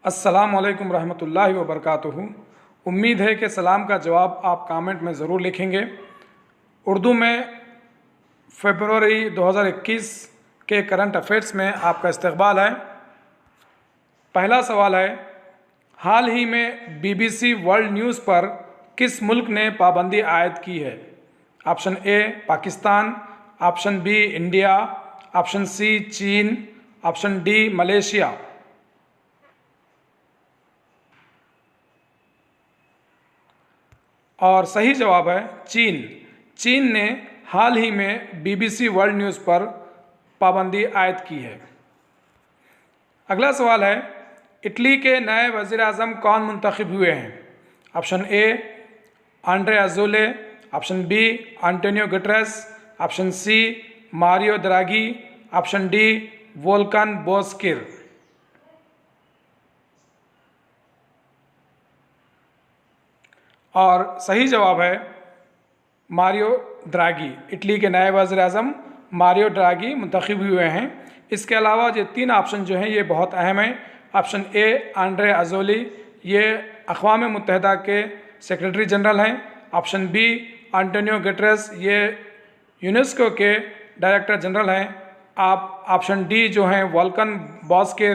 अस्सलामुअलैकुम रहमतुल्लाहि व बरकातुहू। उम्मीद है कि सलाम का जवाब आप कमेंट में ज़रूर लिखेंगे। उर्दू में फरवरी 2021 के करंट अफेयर्स में आपका इस्तकबाल है। पहला सवाल है, हाल ही में BBC वर्ल्ड न्यूज़ पर किस मुल्क ने पाबंदी आयद की है? Option A Pakistan, option B India, option C चीन, ऑप्शन डी मलेशिया। और सही जवाब है चीन। चीन ने हाल ही में BBC वर्ल्ड न्यूज़ पर पाबंदी आयद की है। अगला सवाल है, इटली के नए वज़ीर आज़म कौन मुंतखब हुए हैं? Option A Audrey Azoulay, option B Antonio Guterres, option C Mario Draghi, option D Volkan Bozkir. और सही जवाब है मारियो द्रागी। इटली के नए वज़ीर आज़म मारियो द्रागी मुंतखब हुए हैं। इसके अलावा ये तीन ऑप्शन जो हैं ये बहुत अहम हैं। ऑप्शन ए आंड्रे अज़ोली, ये अक़वाम मुत्तहिदा के सेक्रेटरी जनरल हैं। ऑप्शन बी एंटोनियो गुटेरेस, ये यूनेस्को के डायरेक्टर जनरल हैं। आप ऑप्शन डी जो हैं वोल्कन बोस्किर,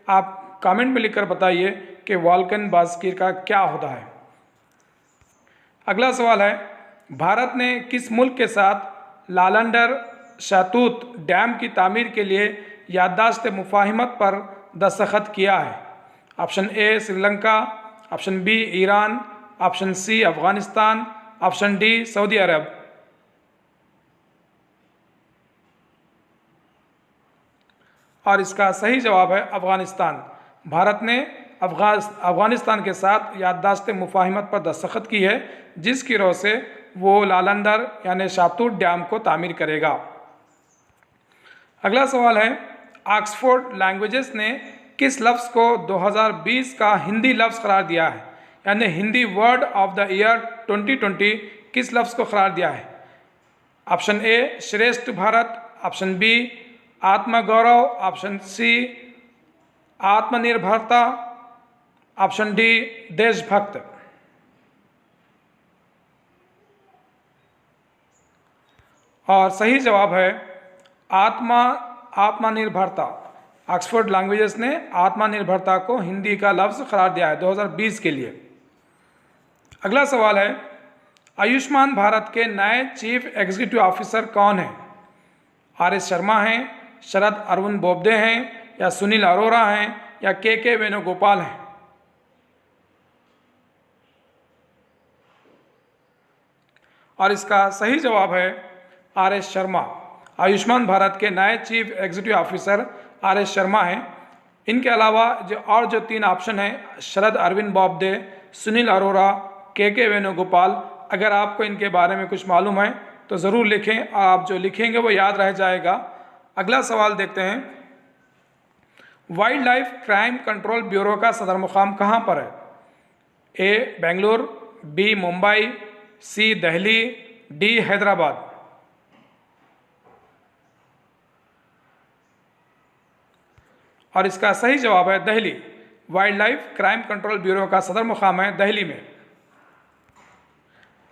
आप कमेंट में लिखकर बताइए कि वोल्कन बोस्किर का क्या ओहदा है। अगला सवाल है, भारत ने किस मुल्क के साथ लालंडर शातूत डैम की तामीर के लिए याददाश्त मुफाहिमत पर दस्तखत किया है? Option A Sri Lanka, option B Iran, option C Afghanistan, option D सऊदी अरब। और इसका सही जवाब है अफ़गानिस्तान। भारत ने अफ़गानिस्तान के साथ याददाश्त मुफाहिमत पर दस्तखत की है, जिसकी रोह से वो लालंदर यानी शातूत डैम को तामीर करेगा। अगला सवाल है, ऑक्सफोर्ड लैंग्वेजेस ने किस लफ्ज़ को 2020 का हिंदी लफ्ज़ करार दिया है? यानी Hindi word of the year 2020 किस लफ्ज़ को करार दिया है? Option A Shreshtha Bharat, option B आत्मगौरव, ऑप्शन सी आत्मनिर्भरता, ऑप्शन डी देशभक्त। और सही जवाब है आत्मनिर्भरता। ऑक्सफोर्ड लैंग्वेजेस ने आत्मनिर्भरता को हिंदी का लफ्ज़ करार दिया है 2020 के लिए। अगला सवाल है, आयुष्मान भारत के नए चीफ एग्जीक्यूटिव ऑफिसर कौन हैं? RS शर्मा हैं, शरद अरविंद बोबडे हैं, या सुनील अरोरा हैं, या के वेणुगोपाल हैं? और इसका सही जवाब है RS शर्मा। आयुष्मान भारत के नए chief executive officer RS Sharma हैं। इनके अलावा जो तीन ऑप्शन हैं, शरद अरविंद बोबडे, सुनील अरोरा, के वेणुगोपाल, अगर आपको इनके बारे में कुछ मालूम है तो ज़रूर लिखें। आप जो लिखेंगे वो याद रह जाएगा। अगला सवाल देखते हैं, wild life crime control bureau का सदर मुकाम कहाँ पर है? ए बेंगलुरु, बी मुंबई, सी दिल्ली, डी हैदराबाद। और इसका सही जवाब है Delhi. Wild life crime control bureau का सदर मुकाम है दिल्ली में।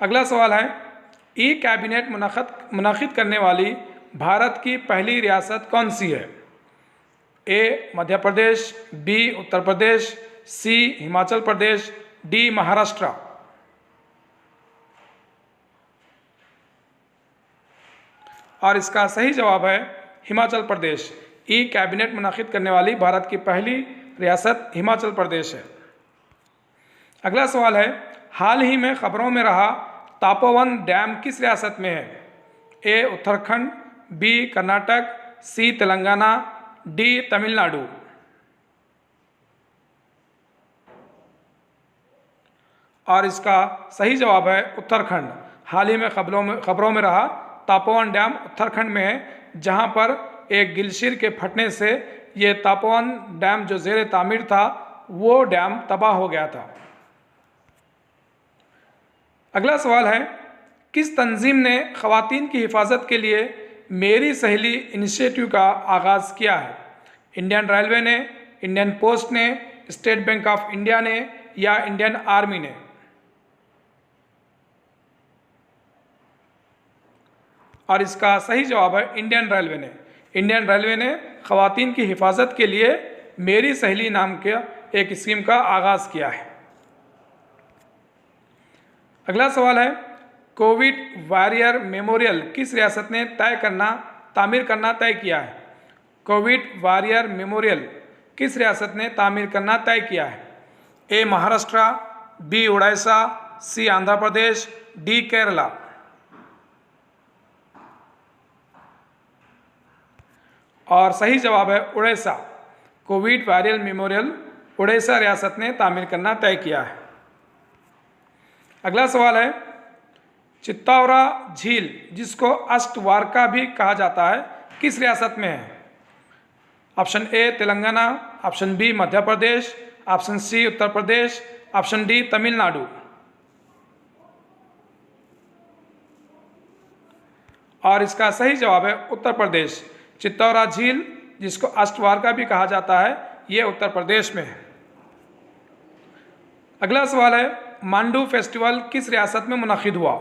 अगला सवाल है, ई कैबिनेट मुनक़िद करने वाली भारत की पहली रियासत कौन सी है? ए मध्य प्रदेश, बी उत्तर प्रदेश, सी हिमाचल प्रदेश, डी महाराष्ट्र। और इसका सही जवाब है हिमाचल प्रदेश। ई कैबिनेट मुनक़िद करने वाली भारत की पहली रियासत हिमाचल प्रदेश है। अगला सवाल है, हाल ही में खबरों में रहा तपोवन डैम किस रियासत में है? ए उत्तराखंड, बी कर्नाटक, सी तेलंगाना, डी तमिलनाडु। और इसका सही जवाब है उत्तराखंड। हाल ही में खबरों में रहा तपोवन डैम उत्तराखंड में है, जहां पर एक ग्लेशियर के फटने से ये तपोवन डैम जो ज़ेर तामीर था वो डैम तबाह हो गया था। अगला सवाल है, किस तंजीम ने ख़वातीन की हिफाजत के लिए मेरी सहेली इनिशिएटिव का आगाज़ किया है? इंडियन रेलवे ने, इंडियन पोस्ट ने, स्टेट बैंक ऑफ इंडिया ने या इंडियन आर्मी ने? और इसका सही जवाब है इंडियन रेलवे ने। इंडियन रेलवे ने ख़वातीन की हिफाजत के लिए मेरी सहेली नाम के एक स्कीम का आगाज़ किया है। अगला सवाल है, कोविड वॉरियर मेमोरियल किस रियासत ने तामीर करना तय किया है? कोविड वॉरियर मेमोरियल किस रियासत ने तामीर करना तय किया है? ए महाराष्ट्र, बी उड़ीसा, सी आंध्र प्रदेश, डी केरला। और सही जवाब है Orissa. Covid warrior memorial Orissa रियासत ने तामीर करना तय किया है। अगला सवाल है, चित्तौरा झील जिसको अष्टवारका भी कहा जाता है किस रियासत में है? Option A Telangana, option B Madhya Pradesh, option C Uttar Pradesh, option D Tamil Nadu. और इसका सही जवाब है उत्तर प्रदेश। चित्तौरा झील जिसको अष्टवारका भी कहा जाता है ये उत्तर प्रदेश में है। अगला सवाल है, मांडू फेस्टिवल किस रियासत में मुनक़िद हुआ?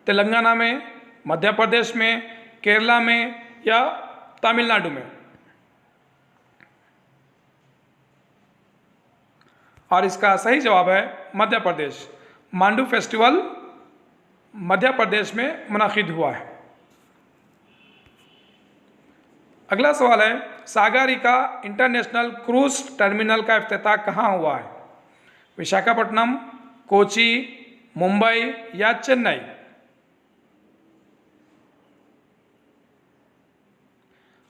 तेलंगाना में, मध्य प्रदेश में, केरला में या तमिलनाडु में? और इसका सही जवाब है मध्य प्रदेश। मांडू फेस्टिवल मध्य प्रदेश में मुनक़िद हुआ है। अगला सवाल है, सागरिका इंटरनेशनल क्रूज टर्मिनल का इफ्तिताह कहाँ हुआ है? विशाखापट्टनम, कोची, मुंबई या चेन्नई?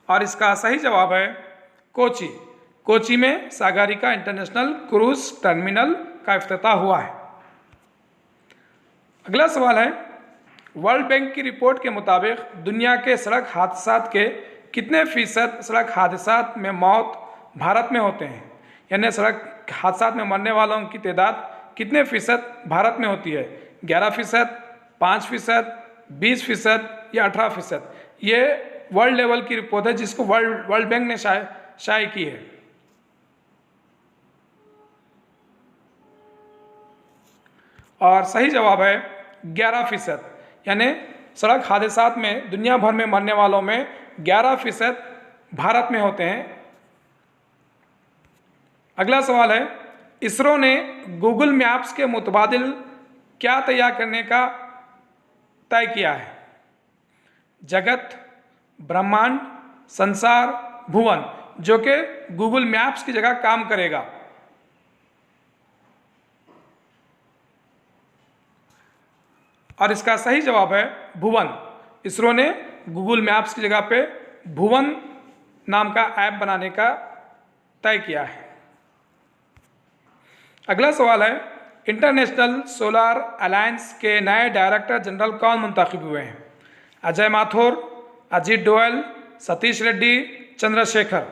और इसका सही जवाब है कोची। कोची में सागरिका इंटरनेशनल क्रूज टर्मिनल का इफ्तिताह हुआ है। अगला सवाल है, वर्ल्ड बैंक की रिपोर्ट के मुताबिक दुनिया के सड़क हादसात के कितने फीसद सड़क हादसात में मौत भारत में होते हैं? यानी सड़क हादसात में मरने वालों की तादाद कितने फीसद भारत में होती है? 11%, 5%, 20% या 18%? ये वर्ल्ड लेवल की रिपोर्ट है जिसको वर्ल्ड बैंक ने शाये की है। और सही जवाब है 11%। यानी सड़क हादसात में दुनिया भर में मरने वालों में 11% भारत में होते हैं। अगला सवाल है, इसरो ने गूगल मैप्स के मुतबादिल क्या तैयार करने का तय किया है? जगत, ब्रह्मांड, संसार, भुवन, जो कि गूगल मैप्स की जगह काम करेगा। और इसका सही जवाब है भुवन। इसरो ने गूगल मैप्स की जगह पे भुवन नाम का ऐप बनाने का तय किया है। अगला सवाल है, इंटरनेशनल सोलर अलायंस के नए डायरेक्टर जनरल कौन मुंतखब हुए हैं? अजय माथुर, अजीत डोयल, सतीश रेड्डी, चंद्रशेखर?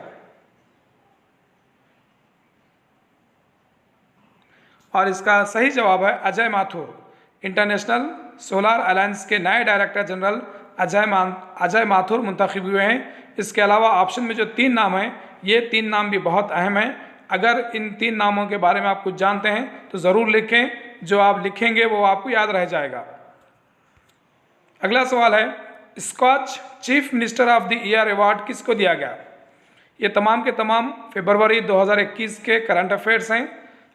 और इसका सही जवाब है Ajay Mathur. International solar alliance के नए डायरेक्टर जनरल अजय माथुर मुंतखब हुए हैं। इसके अलावा ऑप्शन में जो 3 नाम हैं ये 3 नाम भी बहुत अहम हैं। अगर इन 3 नामों के बारे में आप कुछ जानते हैं तो ज़रूर लिखें, जो आप लिखेंगे वो आपको याद रह जाएगा। अगला सवाल है, Skoch chief minister of the year award किसको दिया गया? ये तमाम के तमाम फरवरी 2021 के करंट अफेयर्स हैं।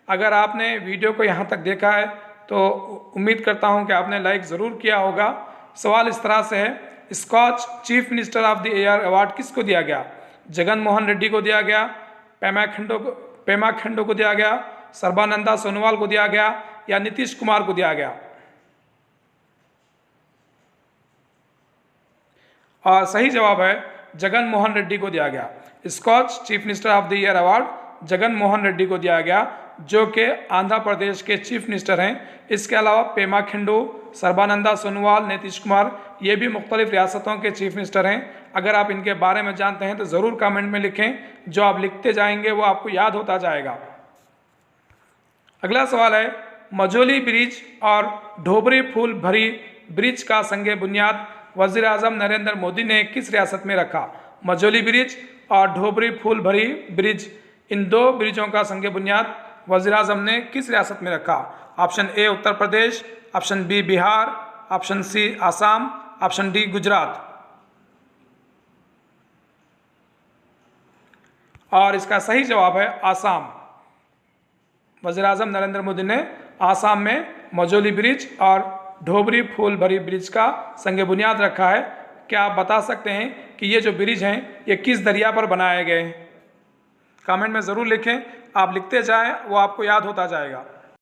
अगर आपने वीडियो को यहाँ तक देखा है तो उम्मीद करता हूँ कि आपने लाइक ज़रूर किया होगा। सवाल इस तरह से है, Skoch chief minister of the year award किसको दिया गया? जगन मोहन रेड्डी को दिया गया, पेमा खंडू को दिया गया, सर्बानंदा सोनोवाल को दिया गया या नीतीश कुमार को दिया गया? और सही जवाब है जगन मोहन रेड्डी को दिया गया। Skoch chief minister of the year award Jagan Mohan Reddy को दिया गया, जो कि आंध्र प्रदेश के चीफ मिनिस्टर हैं। इसके अलावा पेमा खंडू, सर्बानंदा सोनोवाल, नीतीश कुमार ये भी मुख्तलिफ रियासतों के चीफ मिनिस्टर हैं। अगर आप इनके बारे में जानते हैं तो ज़रूर कमेंट में लिखें, जो आप लिखते जाएंगे वो आपको याद होता जाएगा। अगला सवाल है, मजोली ब्रिज और ढोबरी फूल भरी ब्रिज का संगे बुनियाद वज़ीर आज़म नरेंद्र मोदी ने किस रियासत में रखा? मजोली ब्रिज और ढोबरी फूल भरी ब्रिज इन 2 ब्रिजों का संग बुनियाद वज़ीर-ए-आज़म ने किस रियासत में रखा? Option A Uttar Pradesh, option B Bihar, option C Assam, option D Gujarat. और इसका सही जवाब है आसाम। वज़ीर-ए-आज़म नरेंद्र मोदी ने आसाम में मजोली ब्रिज और ढोबरी फूलभरी ब्रिज का संग बुनियाद रखा है। क्या आप बता सकते हैं कि ये जो ब्रिज हैं ये किस दरिया पर बनाए गए हैं? कमेंट में ज़रूर लिखें, आप लिखते जाएं वो आपको याद होता जाएगा।